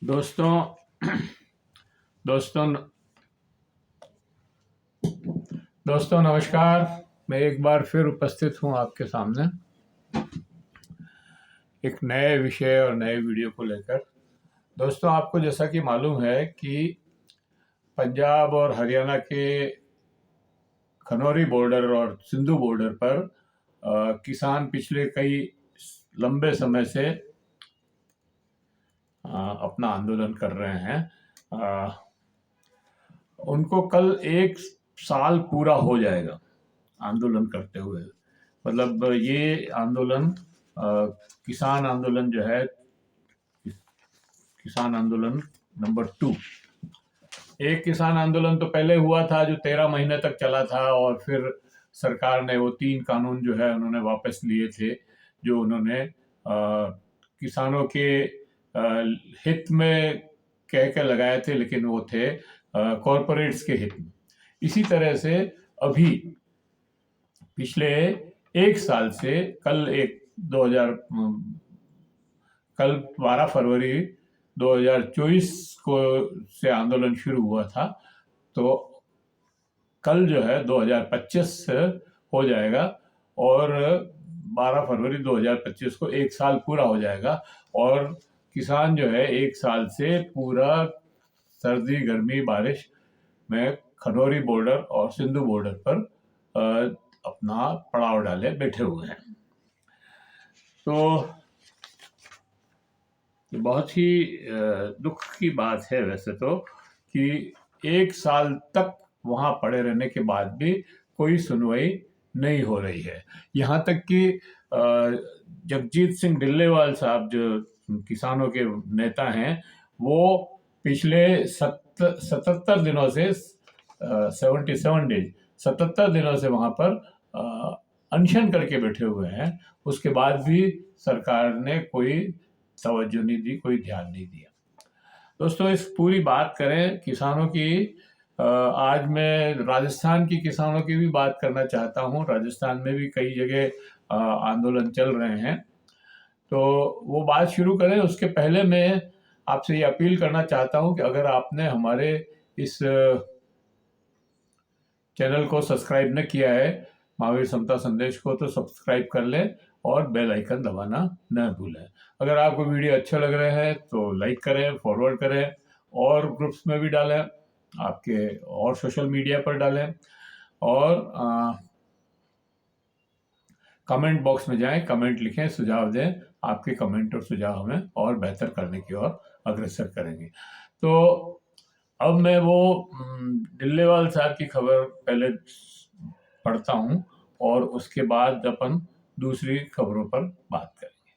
दोस्तों दोस्तों दोस्तों नमस्कार। मैं एक बार फिर उपस्थित हूं आपके सामने एक नए विषय और नए वीडियो को लेकर। दोस्तों, आपको जैसा कि मालूम है कि पंजाब और हरियाणा के खनौरी बॉर्डर और सिंधु बॉर्डर पर किसान पिछले कई लंबे समय से अपना आंदोलन कर रहे हैं। उनको कल एक साल पूरा हो जाएगा आंदोलन करते हुए। मतलब ये आंदोलन किसान आंदोलन जो है, किसान आंदोलन नंबर 2। एक किसान आंदोलन तो पहले हुआ था जो 13 महीने तक चला था, और फिर सरकार ने वो 3 कानून जो है उन्होंने वापस लिए थे, जो उन्होंने किसानों के हित में कह के लगाए थे, लेकिन वो थे कॉरपोरेट्स के हित में। इसी तरह से अभी पिछले एक साल से कल 12 फरवरी 2024 को से आंदोलन शुरू हुआ था, तो कल जो है 2025 हो जाएगा, और 12 फरवरी 2025 को एक साल पूरा हो जाएगा। और किसान जो है एक साल से पूरा सर्दी गर्मी बारिश में खनौरी बॉर्डर और सिंधु बॉर्डर पर अपना पड़ाव डाले बैठे हुए हैं। तो बहुत ही दुख की बात है वैसे तो, कि एक साल तक वहां पड़े रहने के बाद भी कोई सुनवाई नहीं हो रही है। यहाँ तक कि जगजीत सिंह डिल्लेवाल साहब, जो किसानों के नेता हैं, वो पिछले 77 दिनों से 77 डेज 77 दिनों से वहां पर अनशन करके बैठे हुए हैं। उसके बाद भी सरकार ने कोई तवज्जो नहीं दी, कोई ध्यान नहीं दिया। दोस्तों, इस पूरी बात करें किसानों की, आज मैं राजस्थान की किसानों की भी बात करना चाहता हूं। राजस्थान में भी कई जगह आंदोलन चल रहे हैं, तो वो बात शुरू करें। उसके पहले मैं आपसे ये अपील करना चाहता हूं कि अगर आपने हमारे इस चैनल को सब्सक्राइब न किया है, महावीर समता संदेश को, तो सब्सक्राइब कर लें और बेल आइकन दबाना न भूलें। अगर आपको वीडियो अच्छे लग रहे हैं तो लाइक करें, फॉरवर्ड करें, और ग्रुप्स में भी डालें, आपके और सोशल मीडिया पर डालें, और कमेंट बॉक्स में जाएं, कमेंट लिखें, सुझाव दें। आपके कमेंट और सुझाव हमें और बेहतर करने की ओर अग्रसर करेंगे। तो अब मैं वो डिल्लेवाल साहब की खबर पहले पढ़ता हूं, और उसके बाद अपन दूसरी खबरों पर बात करेंगे।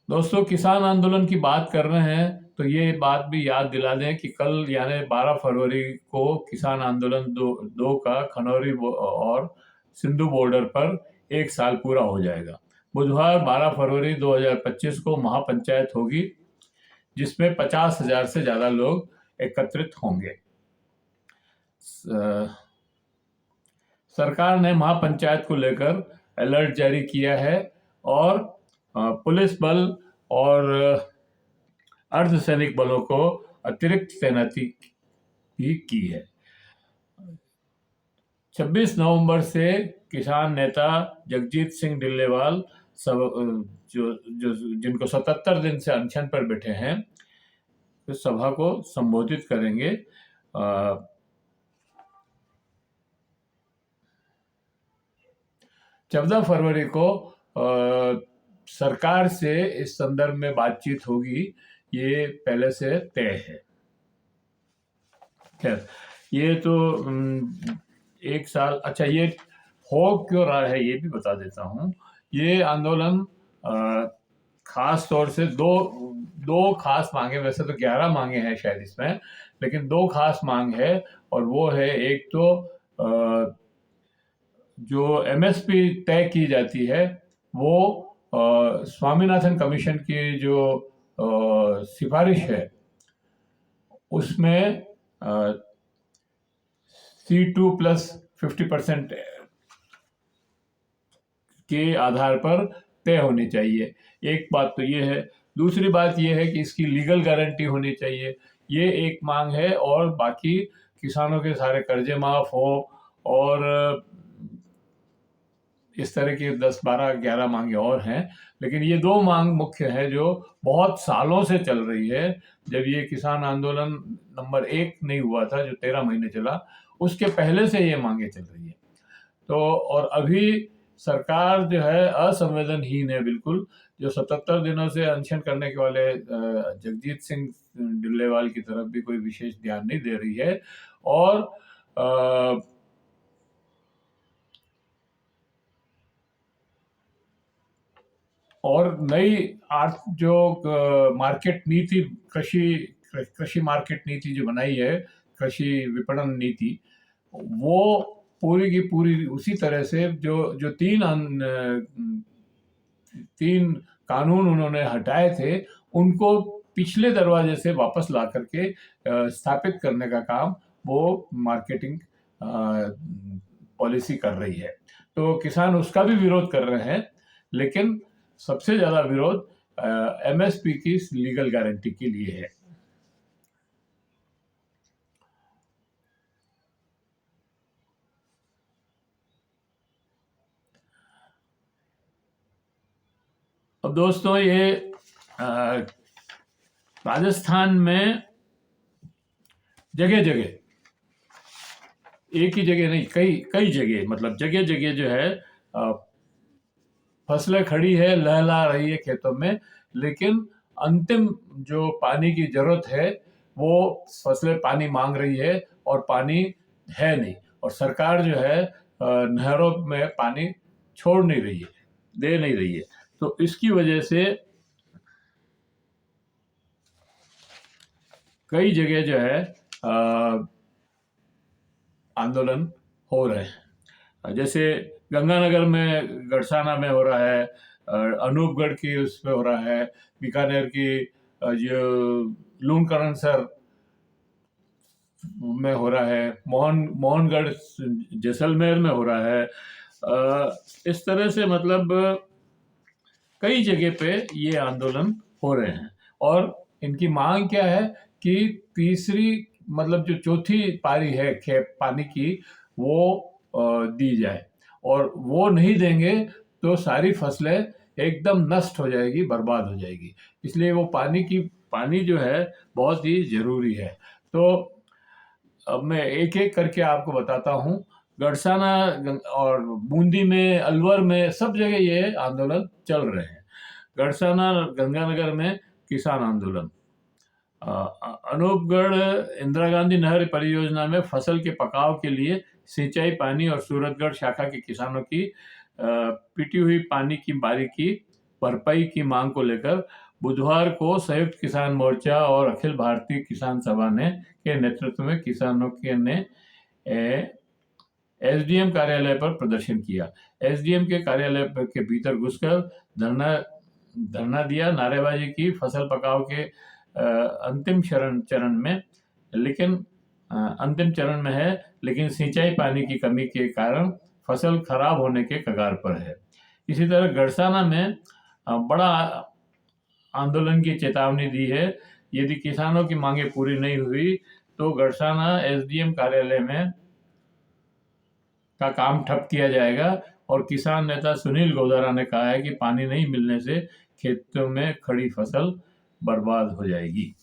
दोस्तों, किसान आंदोलन की बात कर रहे हैं तो ये बात भी याद दिला दें कि कल यानी 12 फरवरी को किसान आंदोलन दो का खनौरी और सिंधु बॉर्डर पर एक साल पूरा हो जाएगा। बुधवार 12 फरवरी 2025 को महापंचायत होगी, जिसमें 50,000 से ज्यादा लोग एकत्रित होंगे। सरकार ने महापंचायत को लेकर अलर्ट जारी किया है, और पुलिस बल और अर्धसैनिक बलों को अतिरिक्त तैनाती भी की है। 26 नवंबर से किसान नेता जगजीत सिंह डिल्लेवाल जिनको 77 दिन से अनशन पर बैठे हैं, तो सभा को संबोधित करेंगे। 14 फरवरी को सरकार से इस संदर्भ में बातचीत होगी, ये पहले से तय है। खैर, ये तो एक साल, अच्छा, ये हो क्यों रहा है ये भी बता देता हूँ। ये आंदोलन खास तौर से दो खास मांगे, वैसे तो 11 मांगे हैं शायद इसमें, लेकिन 2 खास मांग है। और वो है, एक तो जो एमएसपी तय की जाती है, वो स्वामीनाथन कमीशन की जो सिफारिश है, उसमें C2+50% के आधार पर तय होनी चाहिए। एक बात तो ये है। दूसरी बात ये है कि इसकी लीगल गारंटी होनी चाहिए, ये एक मांग है। और बाकी किसानों के सारे कर्जे माफ हो, और इस तरह की 10, 12, 11 मांगे और हैं, लेकिन ये दो मांग मुख्य है जो बहुत सालों से चल रही है। जब ये किसान आंदोलन नंबर 1 नहीं हुआ था, जो 13 महीने चला, उसके पहले से ये मांगे चल रही है। तो और अभी सरकार जो है असंवेदनहीन है बिल्कुल। जो 77 दिनों से अनशन करने के वाले जगजीत सिंह डुल्लेवाल की तरफ भी कोई विशेष ध्यान नहीं दे रही है। और अ, और नई जो मार्केट नीति, कृषि कृषि मार्केट नीति जो बनाई है, कृषि विपणन नीति, वो पूरी की पूरी उसी तरह से जो तीन कानून उन्होंने हटाए थे, उनको पिछले दरवाजे से वापस ला करके स्थापित करने का काम वो मार्केटिंग पॉलिसी कर रही है। तो किसान उसका भी विरोध कर रहे हैं, लेकिन सबसे ज्यादा विरोध एमएसपी की लीगल गारंटी के लिए है। अब दोस्तों, ये राजस्थान में जगह जगह, एक ही जगह नहीं, कई कई जगह, मतलब जगह जगह जो है फसलें खड़ी है, लहला रही है खेतों में, लेकिन अंतिम जो पानी की जरूरत है वो फसलें पानी मांग रही है और पानी है नहीं। और सरकार जो है नहरों में पानी छोड़ नहीं रही है, दे नहीं रही है। तो इसकी वजह से कई जगह जो है आंदोलन हो रहे हैं। जैसे गंगानगर में, गड़साना में हो रहा है, अनूपगढ़ की उस पे हो रहा है, बीकानेर की जो लूणकरणसर में हो रहा है, मोहनगढ़ जैसलमेर में हो रहा है। इस तरह से मतलब कई जगह पे ये आंदोलन हो रहे हैं। और इनकी मांग क्या है कि तीसरी, मतलब जो चौथी पारी है पानी की, वो दी जाए। और वो नहीं देंगे तो सारी फसलें एकदम नष्ट हो जाएगी, बर्बाद हो जाएगी। इसलिए वो पानी जो है बहुत ही जरूरी है। तो अब मैं एक एक करके आपको बताता हूँ। गड़साना और बूंदी में, अलवर में, सब जगह ये आंदोलन चल रहे हैं। गड़साना गंगानगर में किसान आंदोलन, अनूपगढ़ इंदिरा गांधी नहर परियोजना में फसल के पकाव के लिए सिंचाई पानी और सूरतगढ़ शाखा के किसानों की पीटी हुई पानी की बारी की भरपाई की मांग को लेकर बुधवार को संयुक्त किसान मोर्चा और अखिल भारतीय किसान सभा ने के नेतृत्व में किसानों ने एसडीएम कार्यालय पर प्रदर्शन किया। एसडीएम के कार्यालय के भीतर घुसकर धरना दिया, नारेबाजी की। फसल पकाव के अंतिम चरण में है, लेकिन सिंचाई पानी की कमी के कारण फसल खराब होने के कगार पर है। इसी तरह गड़साना में बड़ा आंदोलन की चेतावनी दी है। यदि किसानों की मांगे पूरी नहीं हुई तो गड़साना एसडीएम कार्यालय में का काम ठप किया जाएगा। और किसान नेता सुनील गोदारा ने कहा है कि पानी नहीं मिलने से खेतों में खड़ी फसल बर्बाद हो जाएगी।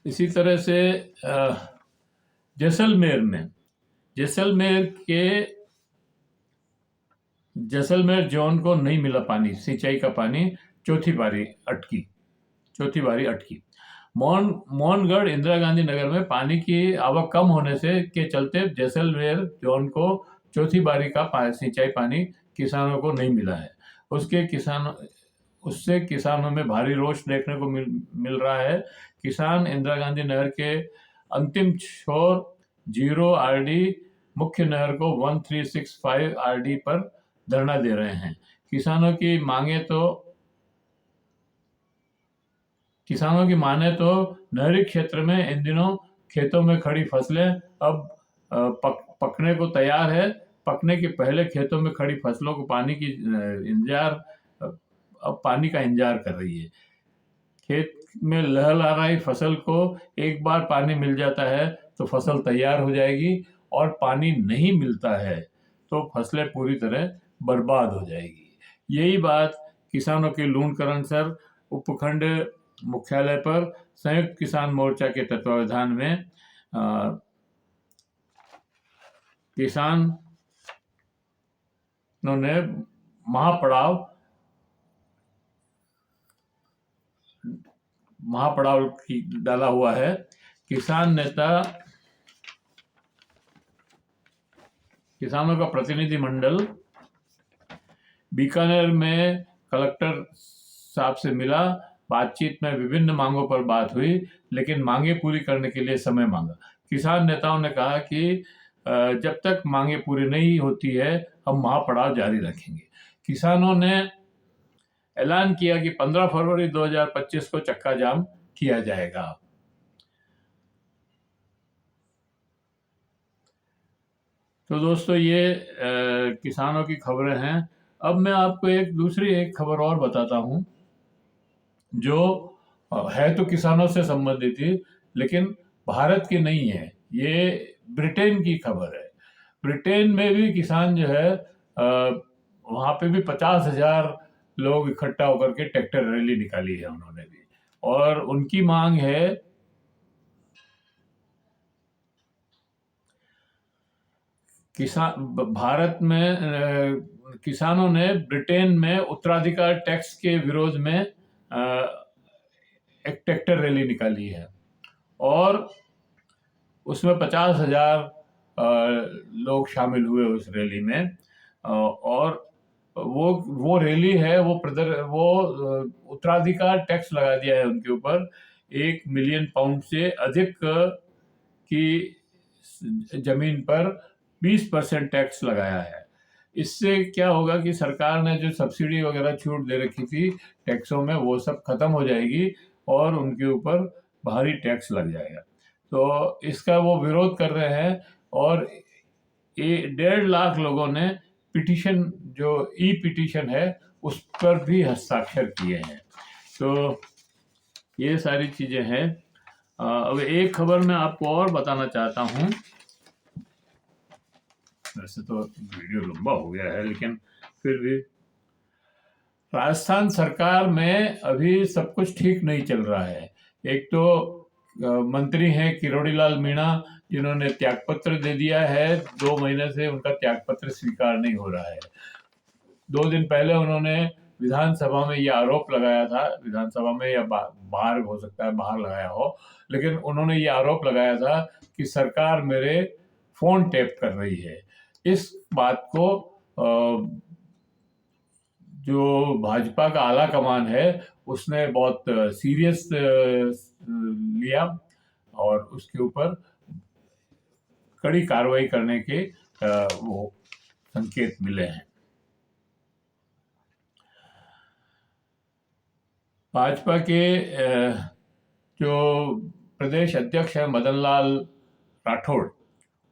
इसी तरह से जैसलमेर जोन को नहीं मिला पानी, सिंचाई का पानी, चौथी बारी अटकी। मोहनगढ़ इंदिरा गांधी नगर में पानी की आवक कम होने से के चलते जैसलमेर जोन को चौथी बारी का सिंचाई पानी किसानों को नहीं मिला है। उससे किसानों में भारी रोष देखने को मिल रहा है। किसान इंदिरा गांधी नहर के अंतिम छोर 0 आरडी मुख्य नहर को 1365 आरडी पर धरना दे रहे हैं। किसानों की माने तो नहरी क्षेत्र में इन दिनों खेतों में खड़ी फसलें अब पकने को तैयार है। पकने के पहले खेतों में खड़ी फसलों को पानी की अब पानी का इंतजार कर रही है। खेत में लहलहा रही फसल को एक बार पानी मिल जाता है तो फसल तैयार हो जाएगी, और पानी नहीं मिलता है तो फसलें पूरी तरह बर्बाद हो जाएगी। यही बात किसानों के लूणकरणसर उपखंड मुख्यालय पर संयुक्त किसान मोर्चा के तत्वावधान में किसानों ने महापड़ाव डाला हुआ है। किसानों का प्रतिनिधि मंडल बीकानेर में कलेक्टर साहब से मिला। बातचीत में विभिन्न मांगों पर बात हुई, लेकिन मांगे पूरी करने के लिए समय मांगा। किसान नेताओं ने कहा कि जब तक मांगे पूरी नहीं होती है हम महापड़ाव जारी रखेंगे। किसानों ने ऐलान किया कि 15 फरवरी 2025 को चक्का जाम किया जाएगा। तो दोस्तों, ये किसानों की खबरें हैं। अब मैं आपको एक खबर और बताता हूं, जो है तो किसानों से संबंधित ही, लेकिन भारत की नहीं है। ये ब्रिटेन की खबर है। ब्रिटेन में भी किसान जो है, वहाँ पे भी 50,000 लोग इकट्ठा होकर के ट्रैक्टर रैली निकाली है उन्होंने भी, और उनकी मांग है भारत में किसानों ने ब्रिटेन में उत्तराधिकार टैक्स के विरोध में एक ट्रैक्टर रैली निकाली है, और उसमें 50,000 लोग शामिल हुए उस रैली में। और वो रैली है, वो उत्तराधिकार टैक्स लगा दिया है उनके ऊपर। 1 मिलियन पाउंड से अधिक की जमीन पर 20% टैक्स लगाया है। इससे क्या होगा कि सरकार ने जो सब्सिडी वगैरह छूट दे रखी थी टैक्सों में, वो सब खत्म हो जाएगी और उनके ऊपर भारी टैक्स लग जाएगा। तो इसका वो विरोध कर रहे हैं, और 1.5 लाख लोगों ने पिटीशन, जो ई पिटीशन है, उस पर भी हस्ताक्षर किए हैं। तो ये सारी चीजें हैं। अब एक खबर मैं आपको और बताना चाहता हूँ। वैसे तो वीडियो लंबा हो गया है, लेकिन फिर भी राजस्थान सरकार में अभी सब कुछ ठीक नहीं चल रहा है। एक तो मंत्री हैं किरोड़ी लाल मीणा, जिन्होंने त्यागपत्र दे दिया है। 2 महीने से उनका त्यागपत्र स्वीकार नहीं हो रहा है। 2 दिन पहले उन्होंने विधानसभा में ये आरोप लगाया था, विधानसभा में या बाहर हो सकता है, बाहर लगाया हो, लेकिन उन्होंने ये आरोप लगाया था कि सरकार मेरे फोन टैप कर रही है। इस बात को जो भाजपा का आला कमान है उसने बहुत सीरियस लिया, और उसके ऊपर कड़ी कार्रवाई करने के वो संकेत मिले हैं। भाजपा के जो प्रदेश अध्यक्ष है मदन लाल राठौड़,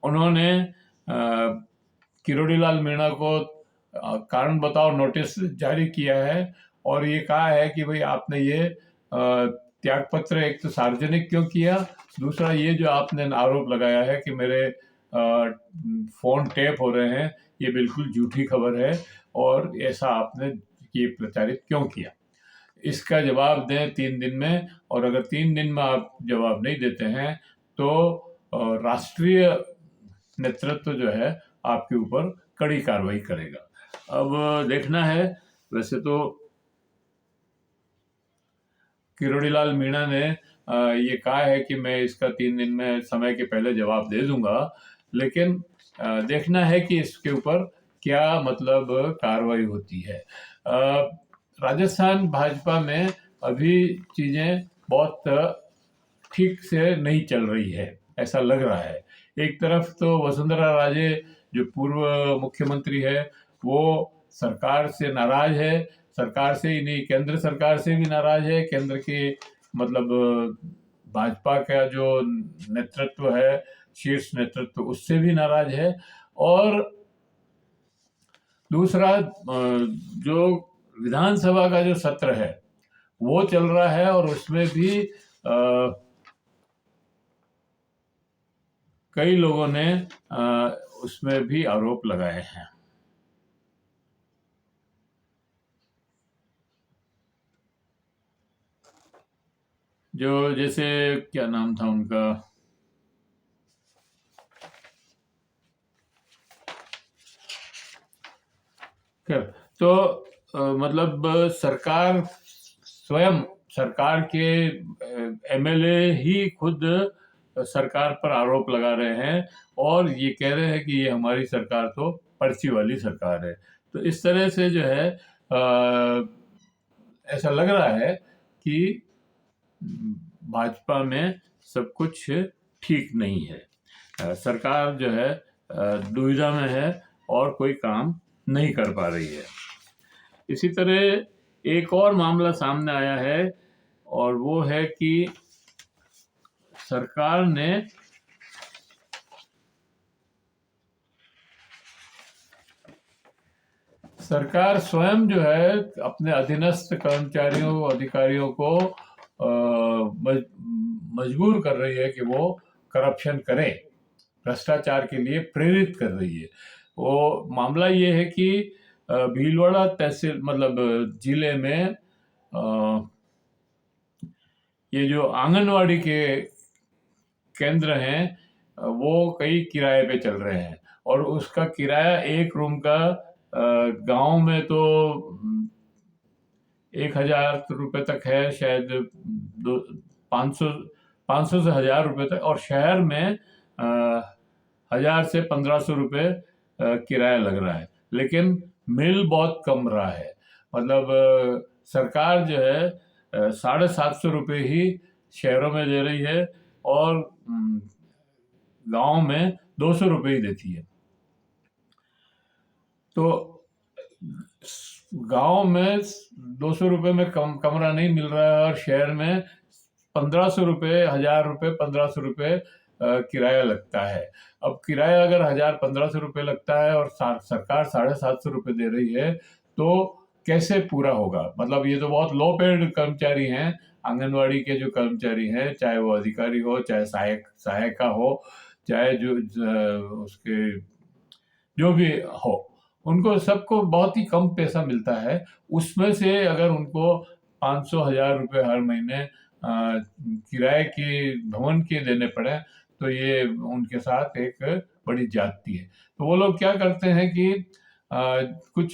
उन्होंने किरोड़ी लाल मीणा को कारण बताओ नोटिस जारी किया है, और ये कहा है कि भाई आपने ये त्यागपत्र एक तो सार्वजनिक क्यों किया, दूसरा ये जो आपने आरोप लगाया है कि मेरे फोन टैप हो रहे हैं, ये बिल्कुल झूठी खबर है, और ऐसा आपने ये प्रचारित क्यों किया। इसका जवाब दें 3 दिन में, और अगर 3 दिन में आप जवाब नहीं देते हैं तो राष्ट्रीय नेतृत्व जो है आपके ऊपर कड़ी कार्रवाई करेगा। अब देखना है। वैसे तो किरोड़ी लाल मीणा ने ये कहा है कि मैं इसका 3 दिन में समय के पहले जवाब दे दूंगा, लेकिन देखना है कि इसके ऊपर क्या मतलब कार्रवाई होती है। राजस्थान भाजपा में अभी चीजें बहुत ठीक से नहीं चल रही है, ऐसा लग रहा है। एक तरफ तो वसुंधरा राजे जो पूर्व मुख्यमंत्री है, वो सरकार से नाराज है, सरकार से ही नहीं केंद्र सरकार से भी नाराज है। केंद्र के मतलब भाजपा का जो नेतृत्व है, शीर्ष नेतृत्व, उससे भी नाराज है। और दूसरा जो विधानसभा का जो सत्र है वो चल रहा है, और उसमें भी कई लोगों ने उसमें भी आरोप लगाए हैं। जो जैसे क्या नाम था उनका, तो मतलब सरकार स्वयं, सरकार के एमएलए ही खुद सरकार पर आरोप लगा रहे हैं और ये कह रहे हैं कि ये हमारी सरकार तो पर्ची वाली सरकार है। तो इस तरह से जो है ऐसा लग रहा है कि भाजपा में सब कुछ ठीक नहीं है। सरकार जो है दुविधा में है और कोई काम नहीं कर पा रही है। इसी तरह एक और मामला सामने आया है, और वो है कि सरकार ने सरकार स्वयं जो है अपने अधीनस्थ कर्मचारियों अधिकारियों को मजबूर कर रही है कि वो करप्शन करें, भ्रष्टाचार के लिए प्रेरित कर रही है। वो मामला ये है कि भीलवाड़ा तहसील मतलब जिले में ये जो आंगनवाड़ी के केंद्र हैं वो कई किराए पे चल रहे हैं, और उसका किराया एक रूम का गांव में तो 1,000 रुपये तक है, शायद 500 से 1,000 रुपये तक, और शहर में 1,000 से 1,500 रुपये किराया लग रहा है। लेकिन मिल बहुत कम रहा है, मतलब सरकार जो है 750 रुपये ही शहरों में दे रही है और गांव में 200 रुपये ही देती है। तो गांव में 200 रुपये में कमरा नहीं मिल रहा है, और शहर में 1,500 रुपये, 1,000 रुपये, 1,500 रुपये किराया लगता है। अब किराया अगर 1,000-1,500 रुपये लगता है और सरकार 750 रुपये दे रही है, तो कैसे पूरा होगा? मतलब ये तो बहुत लो पेड कर्मचारी हैं, आंगनवाड़ी के जो कर्मचारी हैं, चाहे वो अधिकारी हो, चाहे सहायिका हो, चाहे जो उसके जो भी हो, उनको सबको बहुत ही कम पैसा मिलता है। उसमें से अगर उनको 500-1,000 रुपये हर महीने किराए के भवन के देने पड़े, तो ये उनके साथ एक बड़ी ज्यादती है। तो वो लोग क्या करते हैं कि कुछ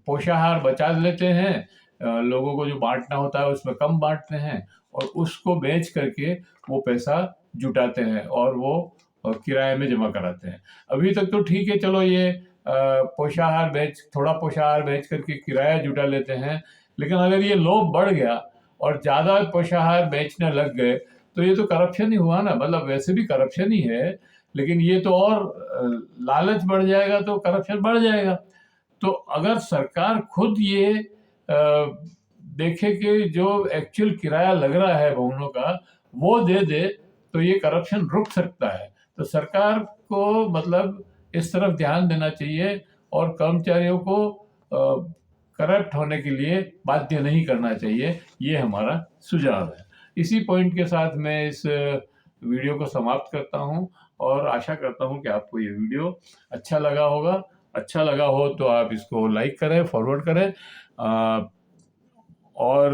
पोषाहार बचा लेते हैं, लोगों को जो बांटना होता है उसमें कम बांटते हैं, और उसको बेच करके वो पैसा जुटाते हैं और वो किराए में जमा कराते हैं। अभी तक तो ठीक है, चलो ये थोड़ा पोषाहार बेच करके किराया जुटा लेते हैं, लेकिन अगर ये लोभ बढ़ गया और ज़्यादा पोषाहार बेचने लग गए, तो ये तो करप्शन ही हुआ ना। मतलब वैसे भी करप्शन ही है, लेकिन ये तो और लालच बढ़ जाएगा तो करप्शन बढ़ जाएगा। तो अगर सरकार खुद ये देखे कि जो एक्चुअल किराया लग रहा है भवनों का वो दे दे, तो ये करप्शन रुक सकता है। तो सरकार को मतलब इस तरफ ध्यान देना चाहिए और कर्मचारियों को करप्ट होने के लिए बाध्य नहीं करना चाहिए। ये हमारा सुझाव है। इसी पॉइंट के साथ मैं इस वीडियो को समाप्त करता हूं, और आशा करता हूं कि आपको ये वीडियो अच्छा लगा होगा। अच्छा लगा हो तो आप इसको लाइक करें, फॉरवर्ड करें, और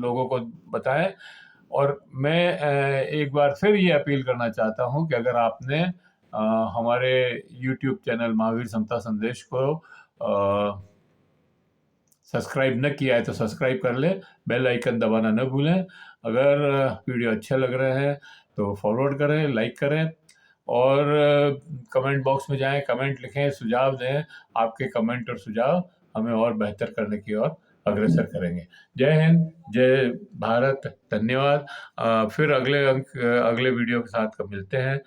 लोगों को बताएं। और मैं एक बार फिर ये अपील करना चाहता हूं कि अगर आपने हमारे YouTube चैनल महावीर समता संदेश को सब्सक्राइब न किया है तो सब्सक्राइब कर लें, बेल आइकन दबाना न भूलें। अगर वीडियो अच्छे लग रहे हैं तो फॉरवर्ड करें, लाइक करें, और कमेंट बॉक्स में जाएं, कमेंट लिखें, सुझाव दें। आपके कमेंट और सुझाव हमें और बेहतर करने की ओर अग्रसर करेंगे। जय हिंद, जय भारत, धन्यवाद। फिर अगले वीडियो के साथ मिलते हैं।